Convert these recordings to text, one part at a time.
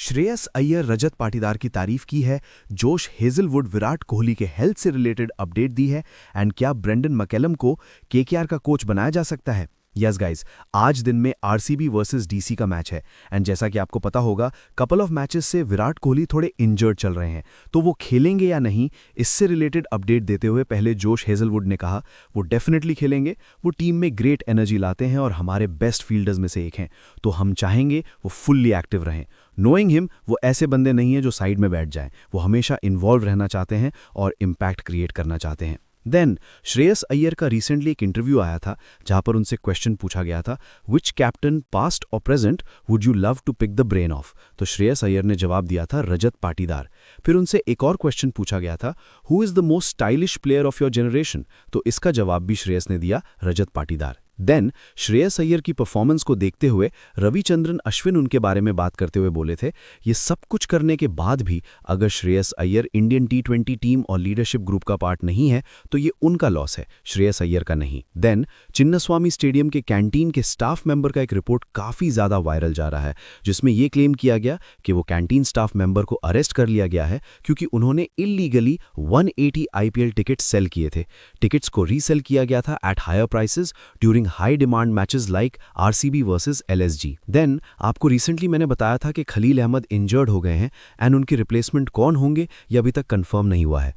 श्रेयस अय्यर रजत पाटीदार की तारीफ की है, जोश हेजलवुड विराट कोहली के हेल्थ से रिलेटेड अपडेट दी है एंड क्या ब्रेंडन मैकलम को केकेआर का कोच बनाया जा सकता है। यस गाइज, आज दिन में आरसीबी वर्सेस डीसी का मैच है एंड जैसा कि आपको पता होगा कपल ऑफ मैचेस से विराट कोहली थोड़े इंजर्ड चल रहे हैं, तो वो खेलेंगे या नहीं, इससे रिलेटेड अपडेट देते हुए पहले जोश हेजलवुड ने कहा वो डेफिनेटली खेलेंगे। वो टीम में ग्रेट एनर्जी लाते हैं और हमारे बेस्ट फील्डर्स में से एक हैं, तो हम चाहेंगे वो फुल्ली एक्टिव रहें। नोइंग हिम, वो ऐसे बंदे नहीं हैं जो साइड में बैठ जाएं, वो हमेशा इन्वॉल्व रहना चाहते हैं और इम्पैक्ट क्रिएट करना चाहते हैं। देन श्रेयस अय्यर का रिसेंटली एक इंटरव्यू आया था जहां पर उनसे क्वेश्चन पूछा गया था, विच कैप्टन पास्ट और present would you love to pick the brain of. तो श्रेयस अय्यर ने जवाब दिया था रजत पाटीदार। फिर उनसे एक और क्वेश्चन पूछा गया था, who is the most stylish player of your generation. तो इसका जवाब भी श्रेयस ने दिया रजत पाटीदार। देन श्रेयस अय्यर की परफॉर्मेंस को देखते हुए रविचंद्रन अश्विन उनके बारे में बात करते हुए बोले थे, ये सब कुछ करने के बाद भी अगर श्रेयस अय्यर इंडियन टी20 टीम और लीडरशिप ग्रुप का पार्ट नहीं है तो ये उनका लॉस है, श्रेयस अय्यर का नहीं। देन चिन्नास्वामी स्टेडियम के कैंटीन के स्टाफ मेंबर का एक रिपोर्ट काफ़ी ज़्यादा वायरल जा रहा है, जिसमें यह क्लेम किया गया कि वो कैंटीन स्टाफ मेंबर को अरेस्ट कर लिया गया है क्योंकि उन्होंने इलीगली 180 आईपीएल टिकट सेल किए थे। टिकट्स को रीसेल किया गया था at higher prices during high demand matches like RCB versus LSG. Then आपको रिसेंटली मैंने बताया था कि खलील अहमद इंजर्ड हो गए हैं एंड उनके रिप्लेसमेंट कौन होंगे ये अभी तक कंफर्म नहीं हुआ है।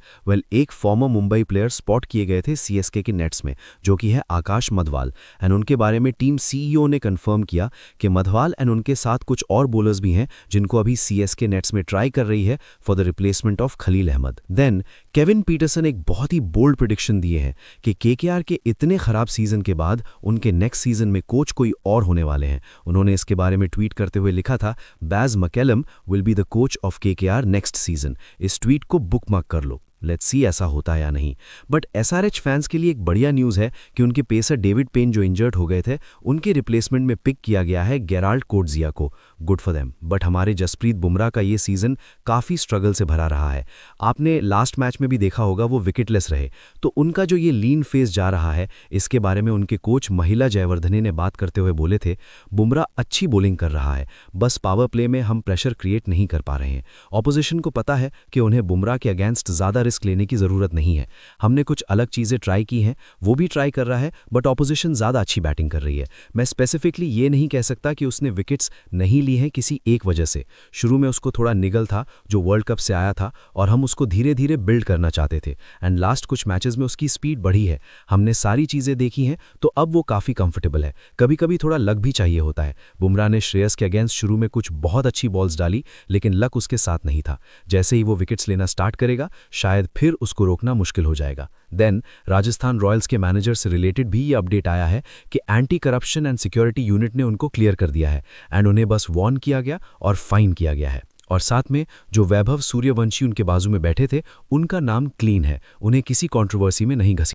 एक फॉर्मर मुंबई प्लेयर स्पॉट किए गए थे सीएसके के नेट्स में, जो कि है आकाश मधवाल, एंड उनके बारे में टीम सीईओ ने कंफर्म किया कि मधवाल एंड उनके साथ कुछ और बॉलर्स भी हैं जिनको अभी सीएसके नेट्स में ट्राई कर रही है for the replacement of Khalil Ahmed. Then Kevin Pietersen एक बहुत ही बोल्ड प्रेडिक्शन दिए हैं कि केकेआर के इतने खराब सीजन के बाद उनके नेक्स्ट सीजन में कोच कोई और होने वाले हैं। उन्होंने इसके बारे में ट्वीट करते हुए लिखा था, Baz McCullum will be the coach of KKR next season. इस ट्वीट को बुकमार्क कर लो, लेट्स सी ऐसा होता है या नहीं। बट एसआरएच फैंस के लिए एक बढ़िया न्यूज़ है कि उनके पेसर डेविड पेन जो इंजर्ड हो गए थे उनके रिप्लेसमेंट में पिक किया गया है गेराल्ड कोटजिया को। Good for them. बट हमारे जसप्रीत बुमराह का ये सीजन काफ़ी स्ट्रगल से भरा रहा है। आपने लास्ट मैच में भी देखा होगा वो विकेटलेस रहे, तो उनका जो ये लीन फेस जा रहा है इसके बारे में उनके कोच महिला जयवर्धने ने बात करते हुए बोले थे, बुमराह अच्छी बॉलिंग कर रहा है, बस पावर प्ले में हम प्रेशर क्रिएट नहीं कर पा रहे हैं। ऑपोजिशन को पता है कि उन्हें बुमराह के अगेंस्ट ज़्यादा रिस्क लेने की ज़रूरत नहीं है। हमने कुछ अलग चीज़ें ट्राई की हैं, वो भी ट्राई कर रहा है, बट ऑपोजिशन ज़्यादा अच्छी बैटिंग कर रही है। मैं स्पेसिफिकली ये नहीं कह सकता कि उसने विकेट्स नहीं ली हैं किसी एक वजह से। शुरू में उसको थोड़ा निगल था जो वर्ल्ड कप से आया था और हम उसको धीरे धीरे बिल्ड करना चाहते थे एंड लास्ट कुछ मैचेस में उसकी स्पीड बढ़ी है। हमने सारी चीज़ें देखी हैं तो अब वो काफ़ी कंफर्टेबल है। कभी कभी थोड़ा लक भी चाहिए होता है। बुमराह ने श्रेयस के अगेंस्ट शुरू में कुछ बहुत अच्छी बॉल्स डाली लेकिन लक उसके साथ नहीं था। जैसे ही वो विकेट्स लेना स्टार्ट करेगा शायद फिर उसको रोकना मुश्किल हो जाएगा। देन राजस्थान रॉयल्स के मैनेजर से रिलेटेड भी ये अपडेट आया है कि anti corruption and security unit ने उनको क्लियर कर दिया है एंड उन्हें बस वार्न किया गया और फाइन किया गया है। और साथ में जो वैभव सूर्यवंशी उनके बाजू में बैठे थे उनका नाम क्लीन है, उन्हें किसी कंट्रोवर्सी में नहीं घसी